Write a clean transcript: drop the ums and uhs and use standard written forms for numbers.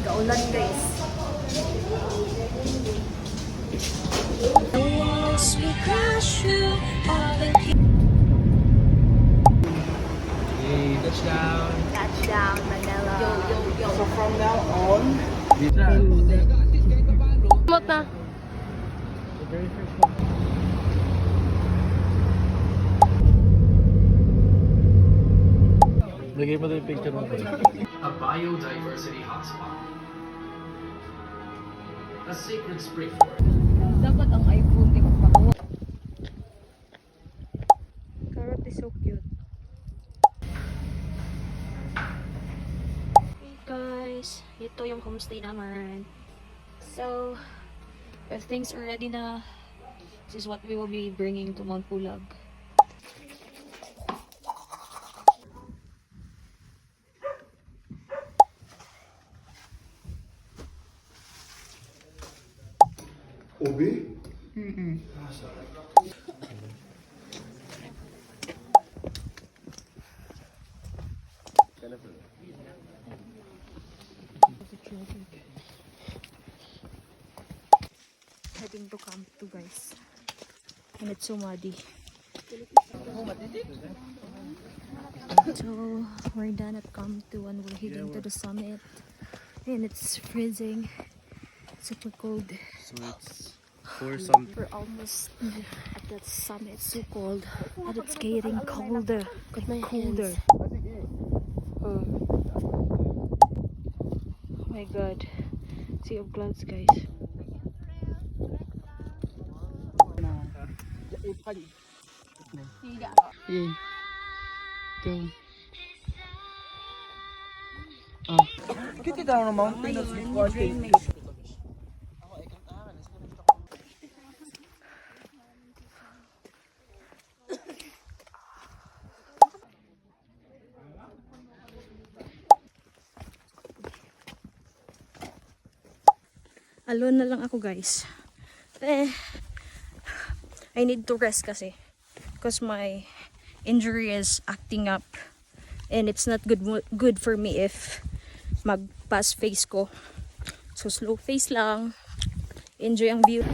Kaulan guys. Hey, touchdown. Touchdown, Manila. So from now on, Mot na. the very first one. Lagay mo din yung picture mo. A biodiversity hotspot. A sacred spring forest. Dapat ang iPhone di magpakuha. Carrot is so cute. Hey guys, ito yung homestay naman. So, if things are ready na, this is what we will be bringing to Mount Pulag. Ubi? Heading to Camp 2 guys. And it's so muddy. So, we're done at Camp 2 and we're heading to the summit. And it's freezing. Super cold. So it's for some. We're almost at the summit. It's so cold. And it's getting colder. Colder. Oh my god. Sea of clouds guys. Kita daw ng mountain of Alone na lang ako guys. I need to rest kasi. Because my injury is acting up. And it's not good for me if mag-pass face ko. So slow face lang. Enjoy ang view.